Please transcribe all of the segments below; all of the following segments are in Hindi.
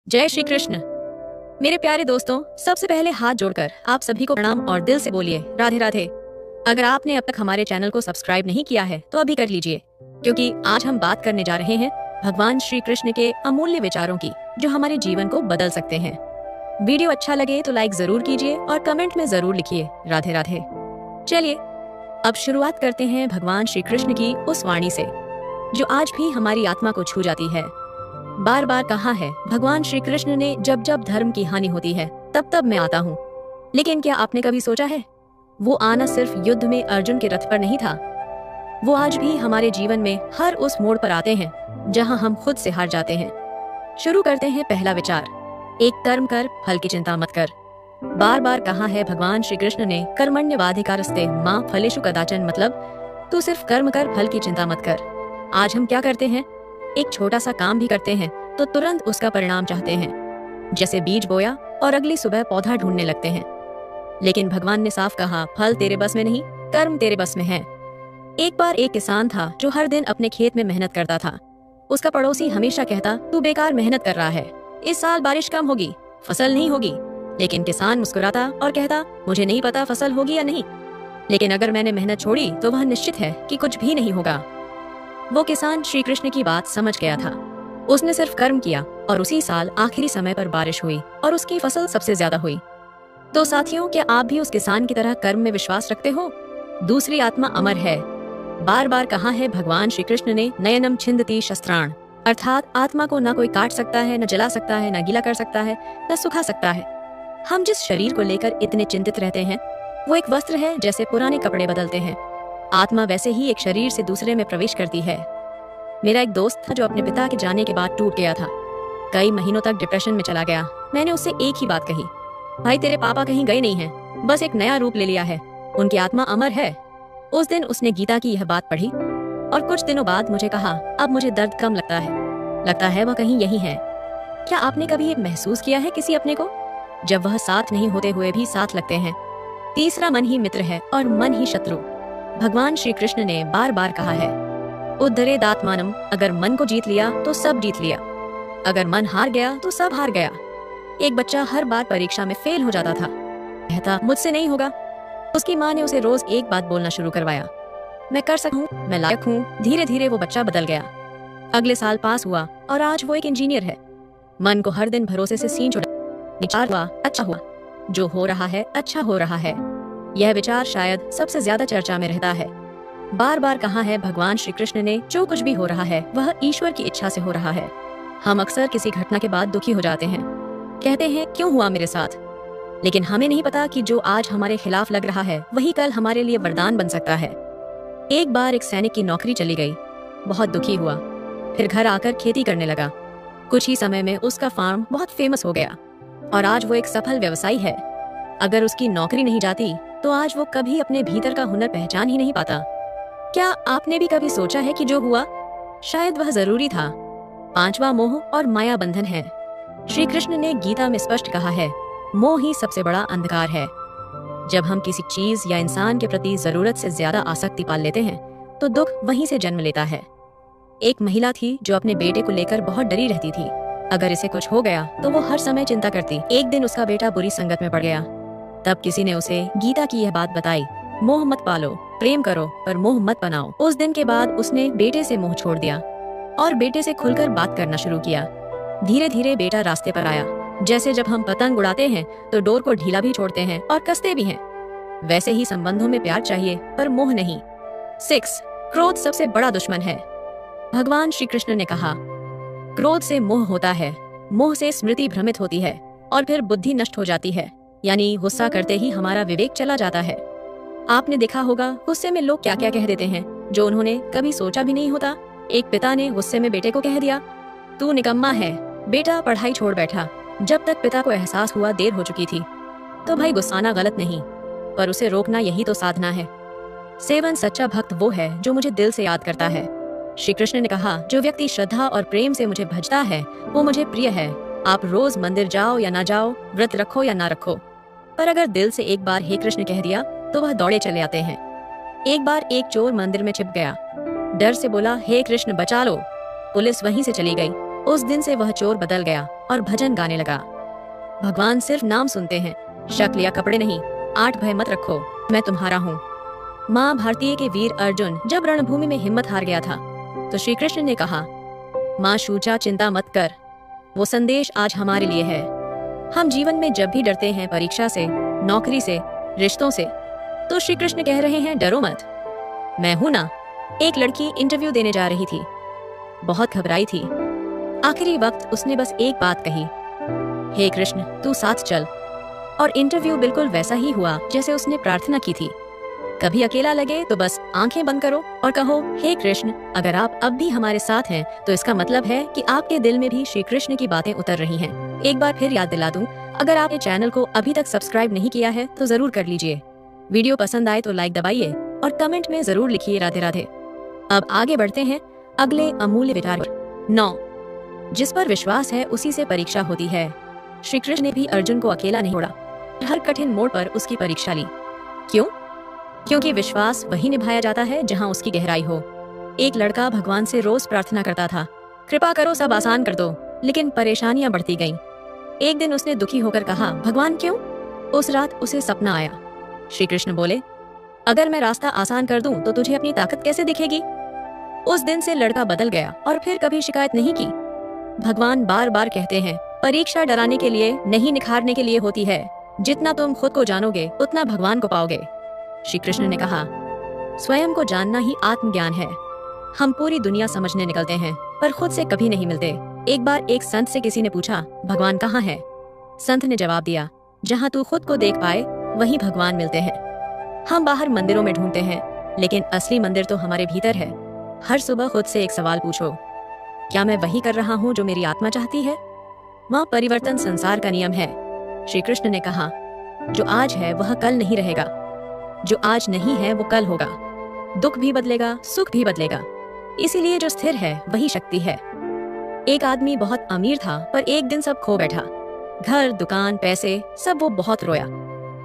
जय श्री कृष्ण। मेरे प्यारे दोस्तों, सबसे पहले हाथ जोड़कर आप सभी को प्रणाम और दिल से बोलिए राधे राधे। अगर आपने अब तक हमारे चैनल को सब्सक्राइब नहीं किया है तो अभी कर लीजिए, क्योंकि आज हम बात करने जा रहे हैं भगवान श्री कृष्ण के अमूल्य विचारों की, जो हमारे जीवन को बदल सकते हैं। वीडियो अच्छा लगे तो लाइक जरूर कीजिए और कमेंट में जरूर लिखिए राधे राधे। चलिए अब शुरुआत करते हैं भगवान श्री कृष्ण की उस वाणी से जो आज भी हमारी आत्मा को छू जाती है। बार बार कहा है भगवान श्री कृष्ण ने, जब जब धर्म की हानि होती है तब तब मैं आता हूँ। लेकिन क्या आपने कभी सोचा है, वो आना सिर्फ युद्ध में अर्जुन के रथ पर नहीं था। वो आज भी हमारे जीवन में हर उस मोड़ पर आते हैं जहाँ हम खुद से हार जाते हैं। शुरू करते हैं पहला विचार, एक कर्म कर, फल की चिंता मत कर। बार बार कहा है भगवान श्री कृष्ण ने, कर्मण्यवाधिकारस्ते मा फलेषु कदाचन, मतलब तू सिर्फ कर्म कर, फल की चिंता मत कर। आज हम क्या करते हैं, एक छोटा सा काम भी करते हैं तो तुरंत उसका परिणाम चाहते हैं। जैसे बीज बोया और अगली सुबह पौधा ढूंढने लगते हैं। लेकिन भगवान ने साफ कहा, फल तेरे बस में नहीं, कर्म तेरे बस में है। एक बार एक किसान था जो हर दिन अपने खेत में मेहनत करता था। उसका पड़ोसी हमेशा कहता, तू बेकार मेहनत कर रहा है, इस साल बारिश कम होगी, फसल नहीं होगी। लेकिन किसान मुस्कुराता और कहता, मुझे नहीं पता फसल होगी या नहीं, लेकिन अगर मैंने मेहनत छोड़ी तो वह निश्चित है कि कुछ भी नहीं होगा। वो किसान श्री कृष्ण की बात समझ गया था। उसने सिर्फ कर्म किया और उसी साल आखिरी समय पर बारिश हुई और उसकी फसल सबसे ज्यादा हुई। तो साथियों, क्या आप भी उस किसान की तरह कर्म में विश्वास रखते हो? दूसरी आत्मा अमर है। बार बार कहा है भगवान श्री कृष्ण ने, नयनम छिंदति शस्त्राण, अर्थात आत्मा को न कोई काट सकता है, न जला सकता है, न गीला कर सकता है, न सुखा सकता है। हम जिस शरीर को लेकर इतने चिंतित रहते हैं वो एक वस्त्र है, जैसे पुराने कपड़े बदलते हैं। आत्मा वैसे ही एक शरीर से दूसरे में प्रवेश करती है। मेरा एक दोस्त था जो अपने पिता के जाने के बाद टूट गया था। कई महीनों तक डिप्रेशन में चला गया। मैंने उससे एक ही बात कही, भाई तेरे पापा कहीं गए नहीं हैं, बस एक नया रूप ले लिया है, उनकी आत्मा अमर है। उस दिन उसने गीता की यह बात पढ़ी और कुछ दिनों बाद मुझे कहा, अब मुझे दर्द कम लगता है वह कहीं यही है। क्या आपने कभी ये महसूस किया है किसी अपने को, जब वह साथ नहीं होते हुए भी साथ लगते हैं? तीसरा मन ही मित्र है और मन ही शत्रु। भगवान श्री कृष्ण ने बार बार कहा है, उद्धरे दात्मानम, अगर मन को जीत लिया तो सब जीत लिया, अगर मन हार गया तो सब हार गया। एक बच्चा हर बार परीक्षा में फेल हो जाता था, कहता मुझसे नहीं होगा। उसकी माँ ने उसे रोज एक बात बोलना शुरू करवाया, मैं कर सकता हूँ, मैं लायक हूँ। धीरे धीरे वो बच्चा बदल गया। अगले साल पास हुआ और आज वो एक इंजीनियर है। मन को हर दिन भरोसे से सींच उड़ा, विचार हुआ अच्छा हुआ, जो हो रहा है अच्छा हो रहा है। यह विचार शायद सबसे ज्यादा चर्चा में रहता है। बार बार कहा है भगवान श्री कृष्ण ने, जो कुछ भी हो रहा है वह ईश्वर की इच्छा से हो रहा है। हम अक्सर किसी घटना के बाद दुखी हो जाते हैं, कहते हैं क्यों हुआ मेरे साथ, लेकिन हमें नहीं पता कि जो आज हमारे खिलाफ लग रहा है वही कल हमारे लिए वरदान बन सकता है। एक बार एक सैनिक की नौकरी चली गई, बहुत दुखी हुआ, फिर घर आकर खेती करने लगा। कुछ ही समय में उसका फार्म बहुत फेमस हो गया और आज वो एक सफल व्यवसायी है। अगर उसकी नौकरी नहीं जाती तो आज वो कभी अपने भीतर का हुनर पहचान ही नहीं पाता। क्या आपने भी कभी सोचा है कि जो हुआ शायद वह जरूरी था? पांचवा मोह और माया बंधन है। श्री कृष्ण ने गीता में स्पष्ट कहा है, मोह ही सबसे बड़ा अंधकार है। जब हम किसी चीज या इंसान के प्रति जरूरत से ज्यादा आसक्ति पाल लेते हैं तो दुख वहीं से जन्म लेता है। एक महिला थी जो अपने बेटे को लेकर बहुत डरी रहती थी। अगर इसे कुछ हो गया तो वो हर समय चिंता करती। एक दिन उसका बेटा बुरी संगत में पड़ गया। तब किसी ने उसे गीता की यह बात बताई, मोह मत पालो, प्रेम करो पर मोह मत बनाओ। उस दिन के बाद उसने बेटे से मोह छोड़ दिया और बेटे से खुलकर बात करना शुरू किया। धीरे धीरे बेटा रास्ते पर आया। जैसे जब हम पतंग उड़ाते हैं तो डोर को ढीला भी छोड़ते हैं और कसते भी हैं, वैसे ही संबंधों में प्यार चाहिए पर मोह नहीं। 6. क्रोध सबसे बड़ा दुश्मन है। भगवान श्री कृष्ण ने कहा, क्रोध से मोह होता है, मोह से स्मृति भ्रमित होती है और फिर बुद्धि नष्ट हो जाती है, यानी गुस्सा करते ही हमारा विवेक चला जाता है। आपने देखा होगा गुस्से में लोग क्या क्या कह देते हैं जो उन्होंने कभी सोचा भी नहीं होता। एक पिता ने गुस्से में बेटे को कह दिया, तू निकम्मा है। बेटा पढ़ाई छोड़ बैठा। जब तक पिता को एहसास हुआ देर हो चुकी थी। तो भाई, गुस्साना गलत नहीं, पर उसे रोकना यही तो साधना है। 7. सच्चा भक्त वो है जो मुझे दिल से याद करता है। श्री कृष्ण ने कहा, जो व्यक्ति श्रद्धा और प्रेम से मुझे भजता है वो मुझे प्रिय है। आप रोज मंदिर जाओ या ना जाओ, व्रत रखो या ना रखो, पर अगर दिल से एक बार हे कृष्ण कह दिया तो वह दौड़े चले आते हैं। एक बार एक चोर मंदिर में छिप गया। डर से बोला, हे कृष्ण बचा लो। पुलिस वहीं से चली गई। उस दिन से वह चोर बदल गया और भजन गाने लगा। भगवान सिर्फ नाम सुनते हैं, शक्ल या कपड़े नहीं। आठ भय मत रखो, मैं तुम्हारा हूँ। माँ भारतीय के वीर अर्जुन जब रणभूमि में हिम्मत हार गया था तो श्री कृष्ण ने कहा, माँ शूचा चिंता मत कर। वो संदेश आज हमारे लिए है। हम जीवन में जब भी डरते हैं, परीक्षा से, नौकरी से, रिश्तों से, तो श्री कृष्ण कह रहे हैं डरो मत, मैं हूं ना। एक लड़की इंटरव्यू देने जा रही थी, बहुत घबराई थी। आखिरी वक्त उसने बस एक बात कही, हे कृष्ण तू साथ चल। और इंटरव्यू बिल्कुल वैसा ही हुआ जैसे उसने प्रार्थना की थी। कभी अकेला लगे तो बस आंखें बंद करो और कहो, हे कृष्ण, अगर आप अब भी हमारे साथ हैं तो इसका मतलब है कि आपके दिल में भी श्री कृष्ण की बातें उतर रही हैं। एक बार फिर याद दिला दूं, अगर आपने चैनल को अभी तक सब्सक्राइब नहीं किया है तो जरूर कर लीजिए। वीडियो पसंद आए तो लाइक दबाइए और कमेंट में जरूर लिखिए राधे राधे। अब आगे बढ़ते हैं अगले अमूल्य विचार पर। 9, जिस पर विश्वास है उसी से परीक्षा होती है। श्री कृष्ण ने भी अर्जुन को अकेला नहीं छोड़ा, हर कठिन मोड़ पर उसकी परीक्षा ली। क्यों? क्योंकि विश्वास वही निभाया जाता है जहाँ उसकी गहराई हो। एक लड़का भगवान से रोज प्रार्थना करता था, कृपा करो सब आसान कर दो, लेकिन परेशानियां बढ़ती गईं। एक दिन उसने दुखी होकर कहा, भगवान क्यों? उस रात उसे सपना आया। श्री कृष्ण बोले, अगर मैं रास्ता आसान कर दूं तो तुझे अपनी ताकत कैसे दिखेगी? उस दिन से लड़का बदल गया और फिर कभी शिकायत नहीं की। भगवान बार बार कहते हैं, परीक्षा डराने के लिए नहीं, निखारने के लिए होती है। जितना तुम खुद को जानोगे उतना भगवान को पाओगे। श्री कृष्ण ने कहा, स्वयं को जानना ही आत्मज्ञान है। हम पूरी दुनिया समझने निकलते हैं पर खुद से कभी नहीं मिलते। एक बार एक संत से किसी ने पूछा, भगवान कहाँ है? संत ने जवाब दिया, जहाँ तू खुद को देख पाए वहीं भगवान मिलते हैं। हम बाहर मंदिरों में ढूंढते हैं, लेकिन असली मंदिर तो हमारे भीतर है। हर सुबह खुद से एक सवाल पूछो, क्या मैं वही कर रहा हूँ जो मेरी आत्मा चाहती है? वहाँ परिवर्तन संसार का नियम है। श्री कृष्ण ने कहा, जो आज है वह कल नहीं रहेगा, जो आज नहीं है वो कल होगा। दुख भी बदलेगा, सुख भी बदलेगा, इसीलिए जो स्थिर है वही शक्ति है। एक आदमी बहुत अमीर था पर एक दिन सब खो बैठा, घर, दुकान, पैसे, सब। वो बहुत रोया,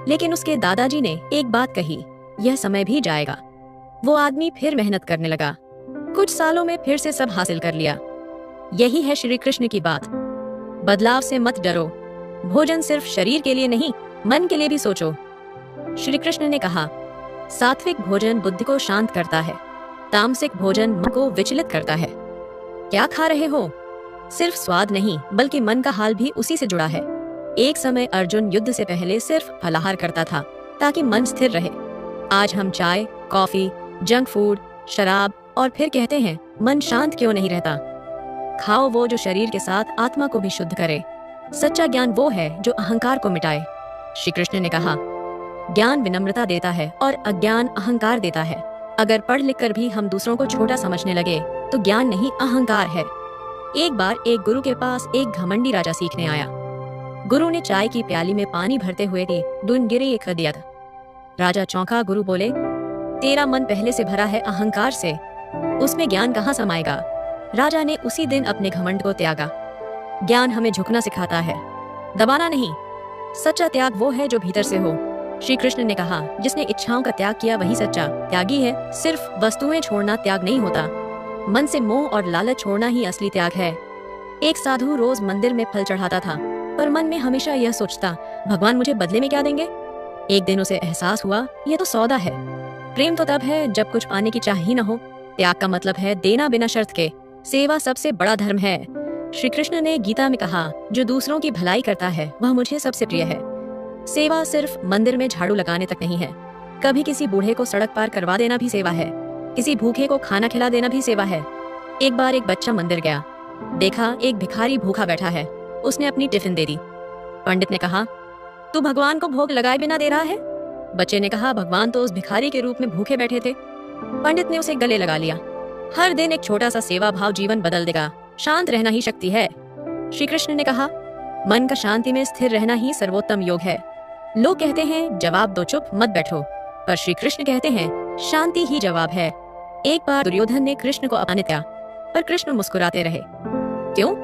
लेकिन उसके दादाजी ने एक बात कही, यह समय भी जाएगा। वो आदमी फिर मेहनत करने लगा, कुछ सालों में फिर से सब हासिल कर लिया। यही है श्री कृष्ण की बात। बदलाव से मत डरो। भोजन सिर्फ शरीर के लिए नहीं, मन के लिए भी सोचो। श्री कृष्ण ने कहा, सात्विक भोजन बुद्धि को शांत करता है, तामसिक भोजन मन को विचलित करता है। क्या खा रहे हो? सिर्फ स्वाद नहीं बल्कि मन का हाल भी उसी से जुड़ा है। एक समय अर्जुन युद्ध से पहले सिर्फ फलाहार करता था ताकि मन स्थिर रहे। आज हम चाय, कॉफी, जंक फूड, शराब और फिर कहते हैं मन शांत क्यों नहीं रहता। खाओ वो जो शरीर के साथ आत्मा को भी शुद्ध करे। सच्चा ज्ञान वो है जो अहंकार को मिटाए। श्री कृष्ण ने कहा, ज्ञान विनम्रता देता है और अज्ञान अहंकार देता है। अगर पढ़ लिख कर भी हम दूसरों को छोटा समझने लगे तो ज्ञान नहीं, अहंकार है। एक बार एक गुरु के पास एक घमंडी राजा सीखने आया। गुरु ने चाय की प्याली में पानी भरते हुए दून गिरे कर दिया था। राजा चौंका। गुरु बोले, तेरा मन पहले से भरा है अहंकार से, उसमें ज्ञान कहाँ समाएगा? राजा ने उसी दिन अपने घमंड को त्यागा। ज्ञान हमें झुकना सिखाता है, दबाना नहीं। सच्चा त्याग वो है जो भीतर से हो। श्री कृष्ण ने कहा, जिसने इच्छाओं का त्याग किया वही सच्चा त्यागी है। सिर्फ वस्तुएं छोड़ना त्याग नहीं होता, मन से मोह और लालच छोड़ना ही असली त्याग है। एक साधु रोज मंदिर में फल चढ़ाता था पर मन में हमेशा यह सोचता, भगवान मुझे बदले में क्या देंगे? एक दिन उसे एहसास हुआ, यह तो सौदा है। प्रेम तो तब है जब कुछ पाने की चाह ही न हो। त्याग का मतलब है देना बिना शर्त के। सेवा सबसे बड़ा धर्म है। श्री कृष्ण ने गीता में कहा, जो दूसरों की भलाई करता है वह मुझे सबसे प्रिय है। सेवा सिर्फ मंदिर में झाड़ू लगाने तक नहीं है, कभी किसी बूढ़े को सड़क पार करवा देना भी सेवा है, किसी भूखे को खाना खिला देना भी सेवा है। एक बार एक बच्चा मंदिर गया, देखा एक भिखारी भूखा बैठा है। उसने अपनी टिफिन दे दी। पंडित ने कहा, तू भगवान को भोग लगाए बिना दे रहा है? बच्चे ने कहा, भगवान तो उस भिखारी के रूप में भूखे बैठे थे। पंडित ने उसे गले लगा लिया। हर दिन एक छोटा सा सेवा भाव जीवन बदल देगा। शांत रहना ही शक्ति है। श्री कृष्ण ने कहा, मन का शांति में स्थिर रहना ही सर्वोत्तम योग है। लोग कहते हैं जवाब दो, चुप मत बैठो, पर श्री कृष्ण कहते हैं शांति ही जवाब है। एक बार दुर्योधन ने कृष्ण को अपमानित किया पर कृष्ण मुस्कुराते रहे। क्यों?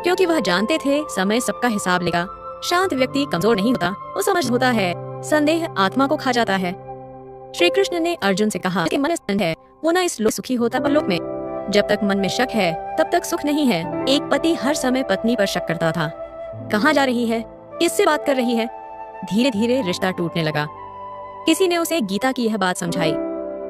क्योंकि वह जानते थे समय सबका हिसाब लेगा। शांत व्यक्ति कमजोर नहीं होता, वो समझ होता है। संदेह आत्मा को खा जाता है। श्री कृष्ण ने अर्जुन से कहा कि मन स्थिर है, वो ना इस लोक सुखी होता परलोक में। जब तक मन में शक है तब तक सुख नहीं है। एक पति हर समय पत्नी पर शक करता था, कहाँ जा रही है, किससे बात कर रही है। धीरे धीरे रिश्ता टूटने लगा। किसी ने उसे गीता की यह बात समझाई,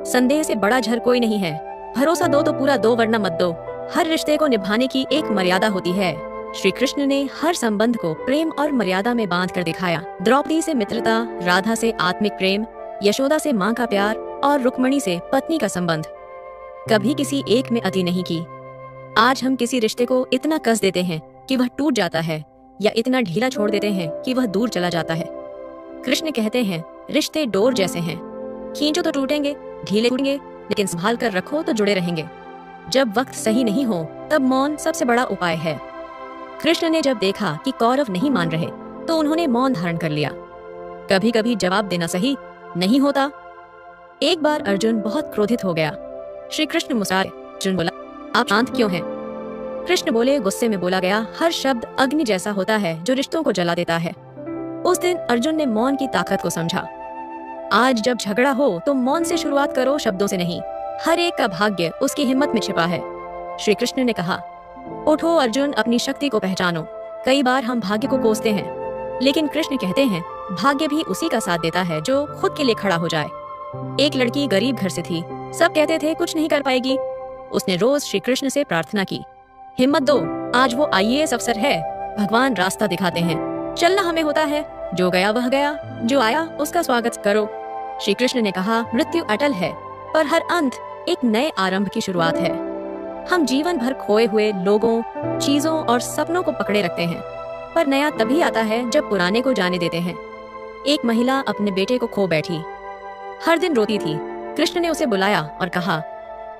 संदेह से बड़ा झर कोई नहीं है, भरोसा दो तो पूरा दो वरना मत दो। हर रिश्ते को निभाने की एक मर्यादा होती है। श्री कृष्ण ने हर संबंध को प्रेम और मर्यादा में बांध कर दिखाया। द्रौपदी से मित्रता, राधा से आत्मिक प्रेम, यशोदा से माँ का प्यार और रुक्मणी से पत्नी का संबंध। कभी किसी एक में अति नहीं की। आज हम किसी रिश्ते को इतना कस देते हैं कि वह टूट जाता है, या इतना ढीला छोड़ देते हैं कि वह दूर चला जाता है। कृष्ण कहते हैं, रिश्ते डोर जैसे हैं, खींचो तो टूटेंगे, ढीले टूटेंगे, लेकिन संभाल कर रखो तो जुड़े रहेंगे। जब वक्त सही नहीं हो तब मौन सबसे बड़ा उपाय है। कृष्ण ने जब देखा कि कौरव नहीं मान रहे तो उन्होंने मौन धारण कर लिया। कभी कभी जवाब देना सही नहीं होता। एक बार अर्जुन बहुत क्रोधित हो गया। श्री कृष्ण मुस्कुराए। अर्जुन बोला, आप शांत क्यों हैं? कृष्ण बोले, गुस्से में बोला गया हर शब्द अग्नि जैसा होता है जो रिश्तों को जला देता है। उस दिन अर्जुन ने मौन की ताकत को समझा। आज जब झगड़ा हो तो मौन से शुरुआत करो, शब्दों से नहीं। हर एक का भाग्य उसकी हिम्मत में छिपा है। श्री कृष्ण ने कहा, उठो अर्जुन, अपनी शक्ति को पहचानो। कई बार हम भाग्य को कोसते हैं, लेकिन कृष्ण कहते हैं भाग्य भी उसी का साथ देता है जो खुद के लिए खड़ा हो जाए। एक लड़की गरीब घर से थी, सब कहते थे कुछ नहीं कर पाएगी। उसने रोज श्री कृष्ण से प्रार्थना की, हिम्मत दो, आज वो IAS अफसर है, भगवान रास्ता दिखाते हैं, चलना हमें होता है, जो गया वह गया, जो आया उसका स्वागत करो। श्री कृष्ण ने कहा, मृत्यु अटल है, पर हर अंत एक नए आरंभ की शुरुआत है। हम जीवन भर खोए हुए लोगों, चीजों और सपनों को पकड़े रखते हैं, पर नया तभी आता है जब पुराने को जाने देते हैं। एक महिला अपने बेटे को खो बैठी, हर दिन रोती थी। कृष्ण ने उसे बुलाया और कहा,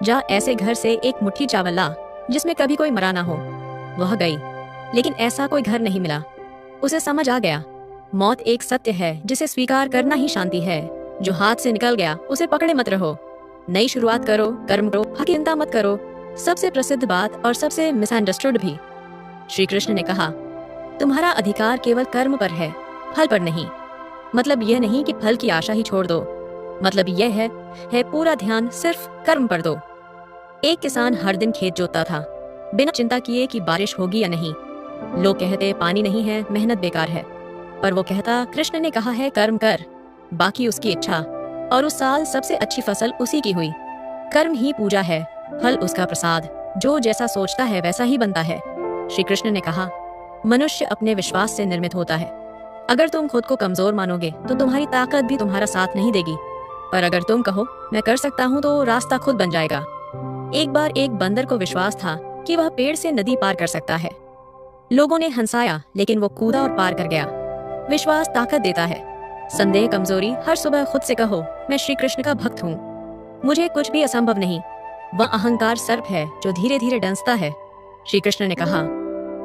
जा ऐसे घर से एक मुट्ठी चावल ला जिसमें कभी कोई मरा ना हो। वह गई, लेकिन ऐसा कोई घर नहीं मिला। उसे समझ आ गया, मौत एक सत्य है जिसे स्वीकार करना ही शांति है। जो हाथ से निकल गया उसे पकड़े मत रहो, नई शुरुआत करो, कर्म करो, हक की चिंता मत करो। सबसे प्रसिद्ध बात और सबसे मिसअंडरस्टूड भी। श्री कृष्ण ने कहा, तुम्हारा अधिकार केवल कर्म पर है, फल पर नहीं। मतलब यह नहीं कि फल की आशा ही छोड़ दो, मतलब यह है पूरा ध्यान सिर्फ कर्म पर दो। एक किसान हर दिन खेत जोतता था, बिना चिंता किए कि बारिश होगी या नहीं। लोग कहते पानी नहीं है, मेहनत बेकार है, पर वो कहता कृष्ण ने कहा है कर्म कर, बाकी उसकी इच्छा। और उस साल सबसे अच्छी फसल उसी की हुई। कर्म ही पूजा है, फल उसका प्रसाद। जो जैसा सोचता है वैसा ही बनता है। श्री कृष्ण ने कहा, मनुष्य अपने विश्वास से निर्मित होता है। अगर तुम खुद को कमजोर मानोगे तो तुम्हारी ताकत भी तुम्हारा साथ नहीं देगी, पर अगर तुम कहो मैं कर सकता हूँ तो रास्ता खुद बन जाएगा। एक बार एक बंदर को विश्वास था कि वह पेड़ से नदी पार कर सकता है। लोगों ने हंसाया, लेकिन वो कूदा और पार कर गया। विश्वास ताकत देता है। संदेह कमजोरी। हर सुबह खुद से कहो, मैं श्री कृष्ण का भक्त हूँ, मुझे कुछ भी असंभव नहीं। वह अहंकार सर्प है जो धीरे धीरे डंसता है। श्री कृष्ण ने कहा,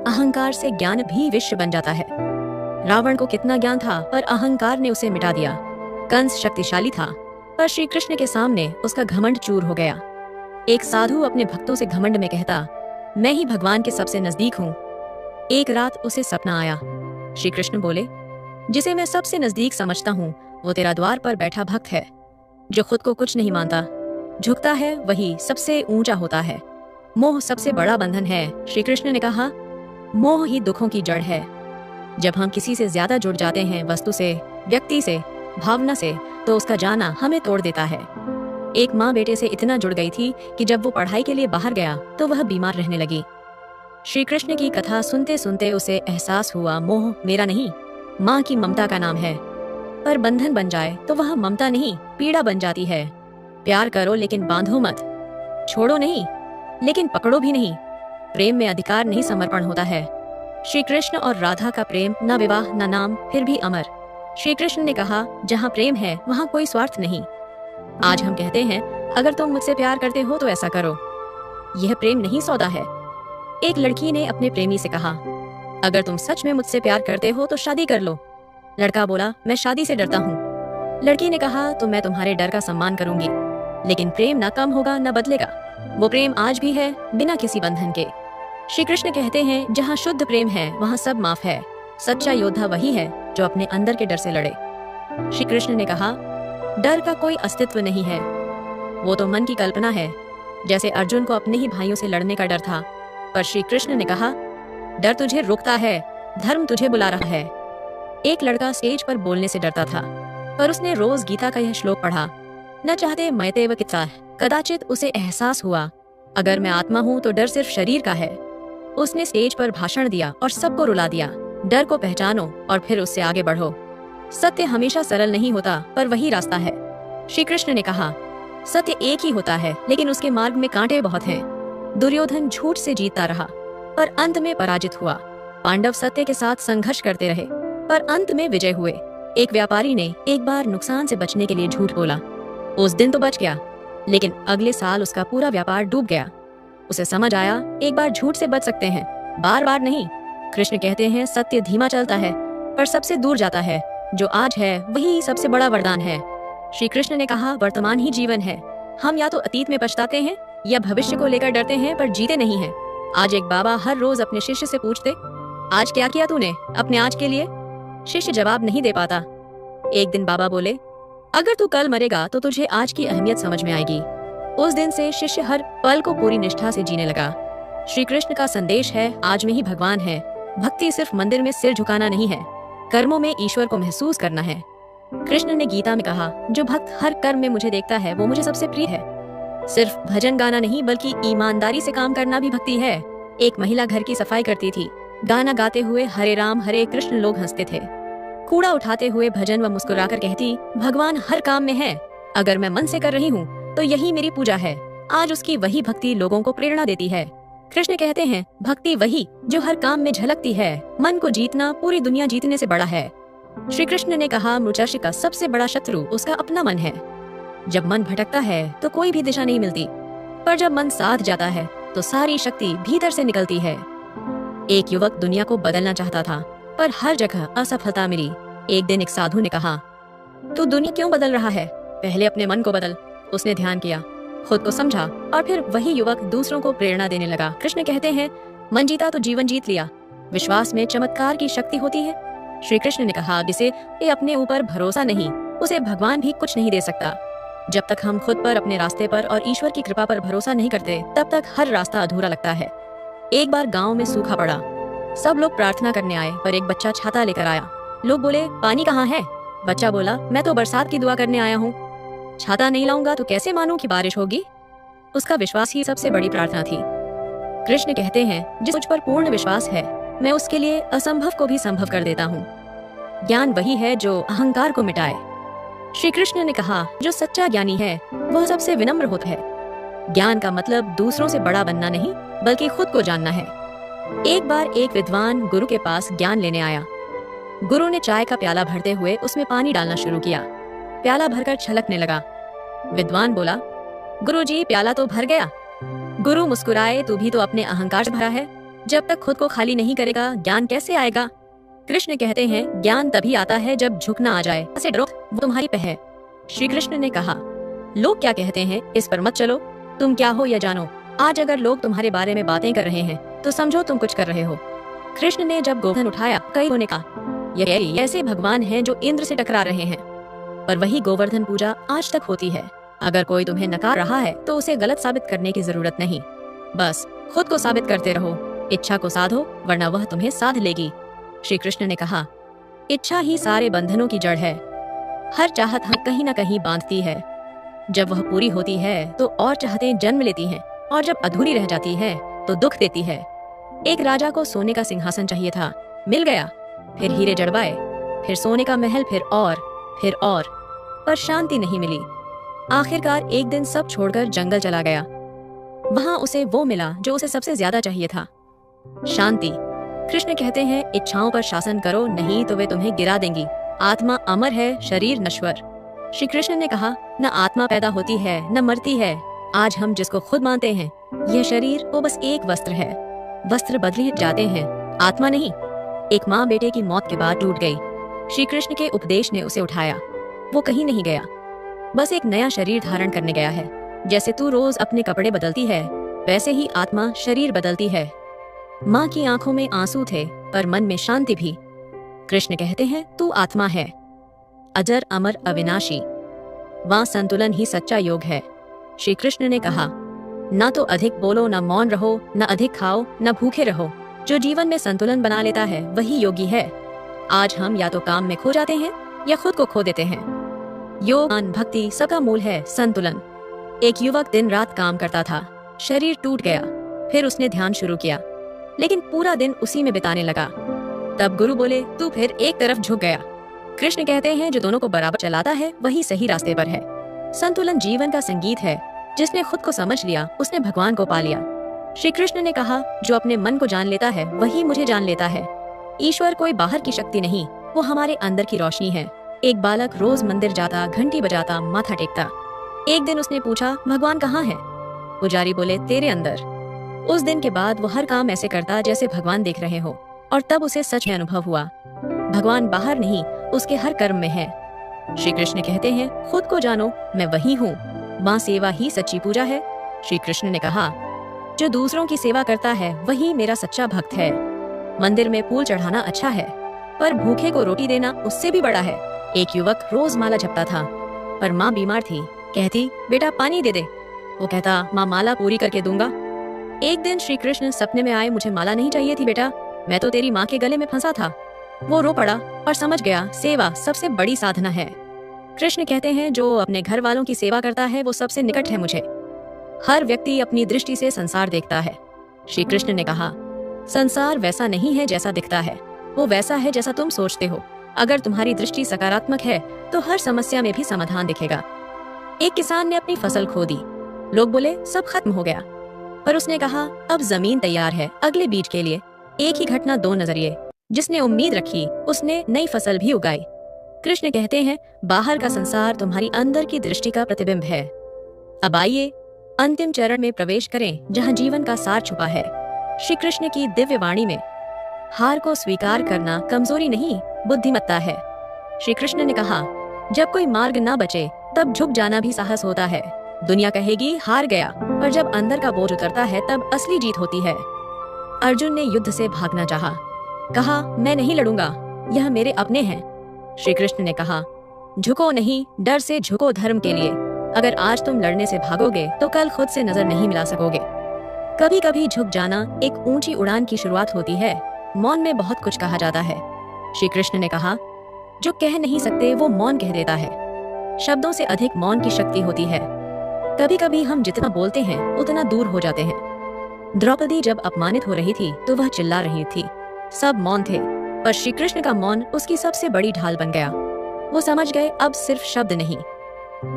अहंकार से ज्ञान भी विश्व बन जाता है। रावण को कितना ज्ञान था, पर अहंकार ने उसे मिटा दिया। कंस शक्तिशाली था, पर श्री कृष्ण के सामने उसका घमंड चूर हो गया। एक साधु अपने भक्तों से घमंड में कहता, मैं ही भगवान के सबसे नजदीक हूँ। एक रात उसे सपना आया। श्री कृष्ण बोले, जिसे मैं सबसे नजदीक समझता हूँ वो तेरा द्वार पर बैठा भक्त है। जो खुद को कुछ नहीं मानता, झुकता है, वही सबसे ऊंचा होता है। मोह सबसे बड़ा बंधन है। श्री कृष्ण ने कहा, मोह ही दुखों की जड़ है। जब हम किसी से ज्यादा जुड़ जाते हैं, वस्तु से, व्यक्ति से, भावना से, तो उसका जाना हमें तोड़ देता है। एक माँ बेटे से इतना जुड़ गई थी कि जब वो पढ़ाई के लिए बाहर गया तो वह बीमार रहने लगी। श्री कृष्ण की कथा सुनते सुनते उसे एहसास हुआ, मोह मेरा नहीं, माँ की ममता का नाम है। पर बंधन बन जाए तो वह ममता नहीं, पीड़ा बन जाती है। प्यार करो लेकिन बांधो मत, छोड़ो नहीं लेकिन पकड़ो भी नहीं। प्रेम में अधिकार नहीं, समर्पण होता है। श्री कृष्ण और राधा का प्रेम, न विवाह न नाम, फिर भी अमर। श्री कृष्ण ने कहा, जहाँ प्रेम है वहाँ कोई स्वार्थ नहीं। आज हम कहते हैं, अगर तुम मुझसे प्यार करते हो तो ऐसा करो। यह प्रेम नहीं, सौदा है। एक लड़की ने अपने प्रेमी से कहा, अगर तुम सच में मुझसे प्यार करते हो तो शादी कर लो। लड़का बोला, मैं शादी से डरता हूँ। लड़की ने कहा, तो मैं तुम्हारे डर का सम्मान करूंगी, लेकिन प्रेम न कम होगा न बदलेगा। वो प्रेम आज भी है, बिना किसी बंधन के। श्री कृष्ण कहते हैं, जहाँ शुद्ध प्रेम है वहाँ सब माफ है। सच्चा योद्धा वही है जो अपने अंदर के डर से लड़े। श्री कृष्ण ने कहा, डर का कोई अस्तित्व नहीं है, वो तो मन की कल्पना है। जैसे अर्जुन को अपने ही भाइयों से लड़ने का डर था, पर श्री कृष्ण ने कहा, डर तुझे रोकता है, धर्म तुझे बुला रहा है। एक लड़का स्टेज पर बोलने से डरता था, पर उसने रोज गीता का यह श्लोक पढ़ा, न चाहते मयतेव कित्सा। कदाचित उसे एहसास हुआ, अगर मैं आत्मा हूँ तो डर सिर्फ शरीर का है। उसने स्टेज पर भाषण दिया और सबको रुला दिया। डर को पहचानो और फिर उससे आगे बढ़ो। सत्य हमेशा सरल नहीं होता, पर वही रास्ता है। श्री कृष्ण ने कहा, सत्य एक ही होता है, लेकिन उसके मार्ग में कांटे बहुत हैं। दुर्योधन झूठ से जीतता रहा, पर अंत में पराजित हुआ। पांडव सत्य के साथ संघर्ष करते रहे, पर अंत में विजय हुए। एक व्यापारी ने एक बार नुकसान से बचने के लिए झूठ बोला। उस दिन तो बच गया, लेकिन अगले साल उसका पूरा व्यापार डूब गया। उसे समझ आया, एक बार झूठ से बच सकते हैं, बार बार नहीं। कृष्ण कहते हैं, सत्य धीमा चलता है, पर सबसे दूर जाता है। जो आज है वही सबसे बड़ा वरदान है। श्री कृष्ण ने कहा, वर्तमान ही जीवन है। हम या तो अतीत में पछताते हैं या भविष्य को लेकर डरते हैं, पर जीते नहीं हैं। आज एक बाबा हर रोज अपने शिष्य से पूछते, आज क्या किया तूने अपने आज के लिए? शिष्य जवाब नहीं दे पाता। एक दिन बाबा बोले, अगर तू कल मरेगा तो तुझे आज की अहमियत समझ में आएगी। उस दिन से शिष्य हर पल को पूरी निष्ठा से जीने लगा। श्री कृष्ण का संदेश है, आज में ही भगवान है। भक्ति सिर्फ मंदिर में सिर झुकाना नहीं है, कर्मों में ईश्वर को महसूस करना है। कृष्ण ने गीता में कहा, जो भक्त हर कर्म में मुझे देखता है वो मुझे सबसे प्रिय है। सिर्फ भजन गाना नहीं, बल्कि ईमानदारी से काम करना भी भक्ति है। एक महिला घर की सफाई करती थी। गाना गाते हुए हरे राम हरे कृष्ण लोग हंसते थे। कूड़ा उठाते हुए भजन व मुस्कुराकर कहती, भगवान हर काम में है। अगर मैं मन से कर रही हूँ तो यही मेरी पूजा है। आज उसकी वही भक्ति लोगों को प्रेरणा देती है। कृष्ण कहते हैं, भक्ति वही जो हर काम में झलकती है। मन को जीतना पूरी दुनिया जीतने से बड़ा है। श्री कृष्ण ने कहा, मनुष्य का सबसे बड़ा शत्रु उसका अपना मन है। जब मन भटकता है तो कोई भी दिशा नहीं मिलती, पर जब मन साथ जाता है तो सारी शक्ति भीतर से निकलती है। एक युवक दुनिया को बदलना चाहता था, पर हर जगह असफलता मिली। एक दिन एक साधु ने कहा, तू दुनिया क्यों बदल रहा है? पहले अपने मन को बदल। उसने ध्यान किया, खुद को समझा, और फिर वही युवक दूसरों को प्रेरणा देने लगा। कृष्ण कहते हैं, मन जीता तो जीवन जीत लिया। विश्वास में चमत्कार की शक्ति होती है। श्री कृष्ण ने कहा, जिसे अपने ऊपर भरोसा नहीं, उसे भगवान भी कुछ नहीं दे सकता। जब तक हम खुद पर, अपने रास्ते पर और ईश्वर की कृपा पर भरोसा नहीं करते, तब तक हर रास्ता अधूरा लगता है। एक बार गांव में सूखा पड़ा। सब लोग प्रार्थना करने आए, पर एक बच्चा छाता लेकर आया। लोग बोले, पानी कहाँ है? बच्चा बोला, मैं तो बरसात की दुआ करने आया हूँ। छाता नहीं लाऊंगा तो कैसे मानूं कि बारिश होगी? उसका विश्वास ही सबसे बड़ी प्रार्थना थी। कृष्ण कहते हैं, जिस मुझ पर पूर्ण विश्वास है, मैं उसके लिए असंभव को भी संभव कर देता हूँ। ज्ञान वही है जो अहंकार को मिटाए। श्री कृष्ण ने कहा, जो सच्चा ज्ञानी है वह सबसे विनम्र होता है। ज्ञान का मतलब दूसरों से बड़ा बनना नहीं, बल्कि खुद को जानना है। एक बार एक विद्वान गुरु के पास ज्ञान लेने आया। गुरु ने चाय का प्याला भरते हुए उसमें पानी डालना शुरू किया। प्याला भरकर छलकने लगा। विद्वान बोला, गुरुजी, प्याला तो भर गया। गुरु मुस्कुराए, तू भी तो अपने अहंकार से भरा है। जब तक खुद को खाली नहीं करेगा, ज्ञान कैसे आएगा? कृष्ण कहते हैं, ज्ञान तभी आता है जब झुकना आ जाए। ऐसे डरो, वो तुम्हारी पे है। श्री कृष्ण ने कहा, लोग क्या कहते हैं इस पर मत चलो, तुम क्या हो यह जानो। आज अगर लोग तुम्हारे बारे में बातें कर रहे हैं तो समझो तुम कुछ कर रहे हो। कृष्ण ने जब गोवर्धन उठाया, कई लोगों ने कहा, ये ऐसे भगवान हैं जो इंद्र से टकरा रहे हैं। पर वही गोवर्धन पूजा आज तक होती है। अगर कोई तुम्हें नकार रहा है तो उसे गलत साबित करने की जरूरत नहीं, बस खुद को साबित करते रहो। इच्छा को साधो, वरना वह तुम्हें साध लेगी। श्री कृष्ण ने कहा, इच्छा ही सारे बंधनों की जड़ है। हर चाहत हमें कहीं न कहीं बांधती है। जब वह पूरी होती है तो और चाहतें जन्म लेती हैं, और जब अधूरी रह जाती है तो दुख देती है। एक राजा को सोने का सिंहासन चाहिए था, मिल गया। फिर हीरे जड़वाए, फिर सोने का महल, फिर और, पर शांति नहीं मिली। आखिरकार एक दिन सब छोड़कर जंगल चला गया। वहां उसे वो मिला जो उसे सबसे ज्यादा चाहिए था, शांति। कृष्ण कहते हैं, इच्छाओं पर शासन करो, नहीं तो वे तुम्हें गिरा देंगी। आत्मा अमर है, शरीर नश्वर। श्री कृष्ण ने कहा, न आत्मा पैदा होती है न मरती है। आज हम जिसको खुद मानते हैं, यह शरीर वो बस एक वस्त्र है। वस्त्र बदले जाते हैं, आत्मा नहीं। एक माँ बेटे की मौत के बाद टूट गई। श्री कृष्ण के उपदेश ने उसे उठाया। वो कहीं नहीं गया, बस एक नया शरीर धारण करने गया है। जैसे तू रोज अपने कपड़े बदलती है, वैसे ही आत्मा शरीर बदलती है। माँ की आंखों में आंसू थे, पर मन में शांति भी। कृष्ण कहते हैं, तू आत्मा है, अजर अमर अविनाशी। वहाँ संतुलन ही सच्चा योग है। श्री कृष्ण ने कहा, न तो अधिक बोलो, न मौन रहो, न अधिक खाओ, न भूखे रहो। जो जीवन में संतुलन बना लेता है वही योगी है। आज हम या तो काम में खो जाते हैं या खुद को खो देते हैं। योग, भक्ति सबका मूल है संतुलन। एक युवक दिन रात काम करता था, शरीर टूट गया। फिर उसने ध्यान शुरू किया, लेकिन पूरा दिन उसी में बिताने लगा। तब गुरु बोले, तू फिर एक तरफ झुक गया। कृष्ण कहते हैं, जो दोनों को बराबर चलाता है वही सही रास्ते पर है। संतुलन जीवन का संगीत है। जिसने खुद को समझ लिया उसने भगवान को पा लिया। श्री कृष्ण ने कहा, जो अपने मन को जान लेता है वही मुझे जान लेता है। ईश्वर कोई बाहर की शक्ति नहीं, वो हमारे अंदर की रोशनी है। एक बालक रोज मंदिर जाता, घंटी बजाता, माथा टेकता। एक दिन उसने पूछा, भगवान कहाँ है? पुजारी बोले, तेरे अंदर। उस दिन के बाद वो हर काम ऐसे करता जैसे भगवान देख रहे हो, और तब उसे सच में अनुभव हुआ, भगवान बाहर नहीं, उसके हर कर्म में है। श्री कृष्ण कहते हैं, खुद को जानो, मैं वही हूँ। माँ सेवा ही सच्ची पूजा है। श्री कृष्ण ने कहा, जो दूसरों की सेवा करता है वही मेरा सच्चा भक्त है। मंदिर में फूल चढ़ाना अच्छा है, पर भूखे को रोटी देना उससे भी बड़ा है। एक युवक रोज माला जपता था, पर माँ बीमार थी। कहती, बेटा पानी दे दे। वो कहता, माँ माला पूरी करके दूंगा। एक दिन श्री कृष्ण सपने में आए, मुझे माला नहीं चाहिए थी बेटा, मैं तो तेरी माँ के गले में फंसा था। वो रो पड़ा और समझ गया, सेवा सबसे बड़ी साधना है। कृष्ण कहते हैं, जो अपने घर वालों की सेवा करता है वो सबसे निकट है मुझे। हर व्यक्ति अपनी दृष्टि से संसार देखता है। श्री कृष्ण ने कहा, संसार वैसा नहीं है जैसा दिखता है, वो वैसा है जैसा तुम सोचते हो। अगर तुम्हारी दृष्टि सकारात्मक है तो हर समस्या में भी समाधान दिखेगा। एक किसान ने अपनी फसल खो दी। लोग बोले, सब खत्म हो गया। पर उसने कहा, अब जमीन तैयार है अगले बीज के लिए। एक ही घटना, दो नजरिए। जिसने उम्मीद रखी उसने नई फसल भी उगाई। कृष्ण कहते हैं, बाहर का संसार तुम्हारी अंदर की दृष्टि का प्रतिबिंब है। अब आइए अंतिम चरण में प्रवेश करें, जहाँ जीवन का सार छुपा है। श्री कृष्ण की दिव्य वाणी में हार को स्वीकार करना कमजोरी नहीं, बुद्धिमत्ता है। श्री कृष्ण ने कहा, जब कोई मार्ग ना बचे तब झुक जाना भी साहस होता है। दुनिया कहेगी हार गया, पर जब अंदर का बोझ उतरता है तब असली जीत होती है। अर्जुन ने युद्ध से भागना चाहा, कहा, मैं नहीं लड़ूंगा, यह मेरे अपने हैं। श्री कृष्ण ने कहा, झुको नहीं, डर से झुको धर्म के लिए। अगर आज तुम लड़ने से भागोगे तो कल खुद से नजर नहीं मिला सकोगे। कभी कभी झुक जाना एक ऊंची उड़ान की शुरुआत होती है। मौन में बहुत कुछ कहा जाता है। श्री कृष्ण ने कहा, जो कह नहीं सकते वो मौन कह देता है। शब्दों से अधिक मौन की शक्ति होती है। कभी कभी हम जितना बोलते हैं उतना दूर हो जाते हैं। द्रौपदी जब अपमानित हो रही थी तो वह चिल्ला रही थी, सब मौन थे, पर श्री कृष्ण का मौन उसकी सबसे बड़ी ढाल बन गया। वो समझ गए, अब सिर्फ शब्द नहीं,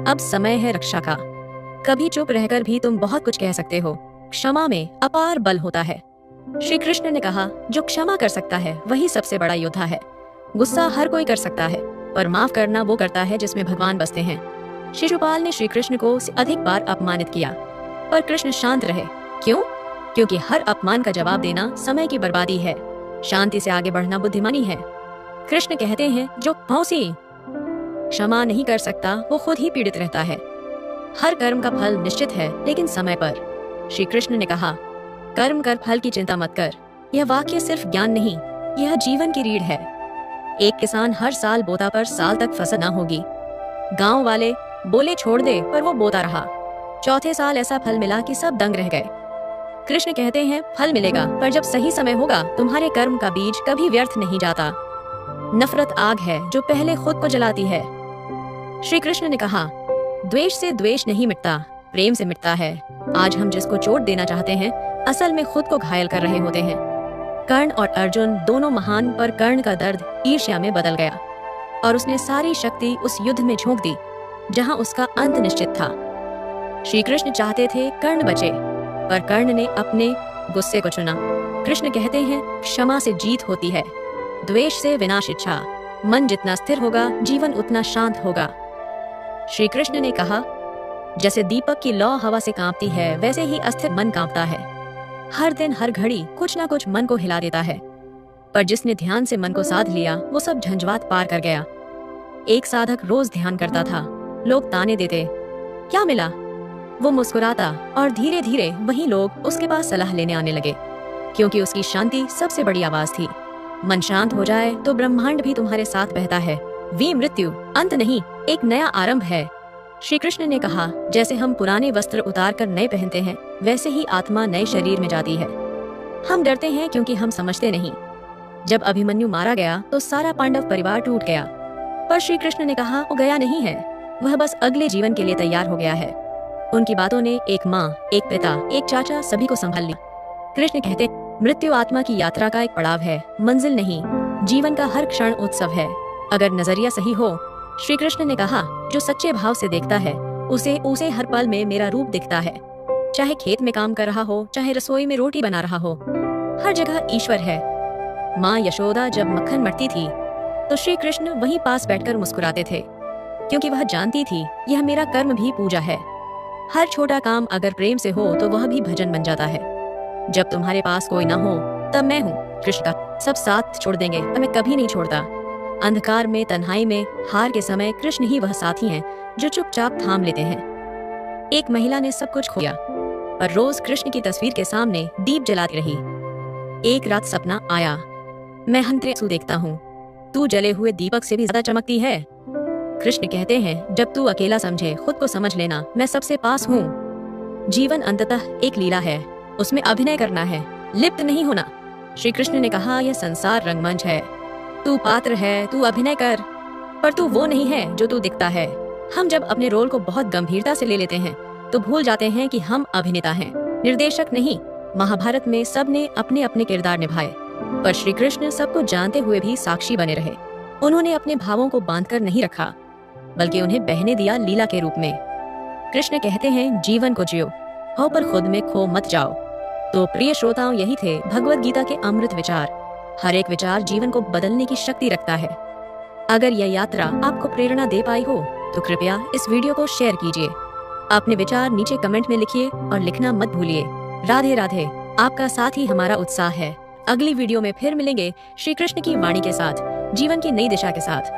अब समय है रक्षा का। कभी चुप रहकर भी तुम बहुत कुछ कह सकते हो। क्षमा में अपार बल होता है। श्री कृष्ण ने कहा, जो क्षमा कर सकता है वही सबसे बड़ा योद्धा है। गुस्सा हर कोई कर सकता है, पर माफ करना वो करता है जिसमें भगवान बसते हैं। शिशुपाल ने श्री कृष्ण को अधिक बार अपमानित किया, पर कृष्ण शांत रहे। क्यों? क्योंकि हर अपमान का जवाब देना समय की बर्बादी है। शांति से आगे बढ़ना बुद्धिमानी है। कृष्ण कहते हैं, जो मौसी क्षमा नहीं कर सकता वो खुद ही पीड़ित रहता है। हर कर्म का फल निश्चित है, लेकिन समय पर। श्री कृष्ण ने कहा, कर्म कर, फल की चिंता मत कर। यह वाक्य सिर्फ ज्ञान नहीं, यह जीवन की रीढ़ है। एक किसान हर साल बोता, पर साल तक फसल न होगी। गांव वाले बोले छोड़ दे, पर वो बोता रहा। चौथे साल ऐसा फल मिला कि सब दंग रह गए। कृष्ण कहते हैं, फल मिलेगा, पर जब सही समय होगा। तुम्हारे कर्म का बीज कभी व्यर्थ नहीं जाता। नफरत आग है जो पहले खुद को जलाती है। श्री कृष्ण ने कहा, द्वेष से द्वेष नहीं मिटता, प्रेम से मिटता है। आज हम जिसको चोट देना चाहते हैं असल में खुद को घायल कर रहे होते हैं। कर्ण और अर्जुन दोनों महान, पर कर्ण का दर्द ईर्ष्या में बदल गया और उसने सारी शक्ति उस युद्ध में झोंक दी जहां उसका अंत निश्चित था। श्री कृष्ण चाहते थे कर्ण बचे, पर कर्ण ने अपने गुस्से को चुना। कृष्ण कहते हैं, क्षमा से जीत होती है, द्वेष से विनाश इच्छा। मन जितना स्थिर होगा जीवन उतना शांत होगा। श्री कृष्ण ने कहा, जैसे दीपक की लौ हवा से कांपती है, वैसे ही अस्थिर मन कांपता है। हर दिन हर घड़ी कुछ ना कुछ मन को हिला देता है, पर जिसने ध्यान से मन को साध लिया वो सब झंझवात पार कर गया। एक साधक रोज ध्यान करता था। लोग ताने देते, क्या मिला? वो मुस्कुराता और धीरे धीरे वही लोग उसके पास सलाह लेने आने लगे, क्योंकि उसकी शांति सबसे बड़ी आवाज थी। मन शांत हो जाए तो ब्रह्मांड भी तुम्हारे साथ बहता है। वी मृत्यु अंत नहीं, एक नया आरंभ है। श्री कृष्ण ने कहा, जैसे हम पुराने वस्त्र उतार कर नए पहनते हैं, वैसे ही आत्मा नए शरीर में जाती है। हम डरते हैं क्योंकि हम समझते नहीं। जब अभिमन्यु मारा गया तो सारा पांडव परिवार टूट गया, पर श्री कृष्ण ने कहा वो गया नहीं है, वह बस अगले जीवन के लिए तैयार हो गया है। उनकी बातों ने एक माँ, एक पिता, एक चाचा सभी को संभाल लिया। कृष्ण कहते, मृत्यु आत्मा की यात्रा का एक पड़ाव है, मंजिल नहीं। जीवन का हर क्षण उत्सव है, अगर नजरिया सही हो। श्री कृष्ण ने कहा, जो सच्चे भाव से देखता है उसे हर पल में मेरा रूप दिखता है। चाहे खेत में काम कर रहा हो, चाहे रसोई में रोटी बना रहा हो, हर जगह ईश्वर है। माँ यशोदा जब मक्खन मथती थी तो श्री कृष्ण वहीं पास बैठकर मुस्कुराते थे, क्योंकि वह जानती थी यह मेरा कर्म भी पूजा है। हर छोटा काम अगर प्रेम से हो तो वह भी भजन बन जाता है। जब तुम्हारे पास कोई ना हो तब मैं हूँ, कृष्ण का। सब साथ छोड़ देंगे, हमें कभी नहीं छोड़ता। अंधकार में, तन्हाई में, हार के समय कृष्ण ही वह साथी हैं जो चुपचाप थाम लेते हैं। एक महिला ने सब कुछ खोया, पर रोज कृष्ण की तस्वीर के सामने दीप जलाती रही। एक रात सपना आया, मैं हंतरेसु देखता हूँ, तू जले हुए दीपक से भी ज्यादा चमकती है। कृष्ण कहते हैं, जब तू अकेला समझे खुद को समझ लेना, मैं सबसे पास हूँ। जीवन अंततः एक लीला है, उसमें अभिनय करना है, लिप्त नहीं होना। श्री कृष्ण ने कहा, यह संसार रंगमंच है, तू पात्र है, तू अभिनय कर, पर तू वो नहीं है जो तू दिखता है। हम जब अपने रोल को बहुत गंभीरता से ले लेते हैं तो भूल जाते हैं कि हम अभिनेता हैं, निर्देशक नहीं। महाभारत में सबने अपने अपने किरदार निभाए, पर श्री कृष्ण सबको जानते हुए भी साक्षी बने रहे। उन्होंने अपने भावों को बांधकर नहीं रखा, बल्कि उन्हें बहने दिया लीला के रूप में। कृष्ण कहते हैं, जीवन को जियो, हो पर खुद में खो मत जाओ। तो प्रिय श्रोताओं, यही थे भगवत गीता के अमृत विचार। हर एक विचार जीवन को बदलने की शक्ति रखता है। अगर यह यात्रा आपको प्रेरणा दे पाई हो तो कृपया इस वीडियो को शेयर कीजिए। अपने विचार नीचे कमेंट में लिखिए और लिखना मत भूलिए। राधे राधे। आपका साथ ही हमारा उत्साह है। अगली वीडियो में फिर मिलेंगे श्री कृष्ण की वाणी के साथ, जीवन की नई दिशा के साथ।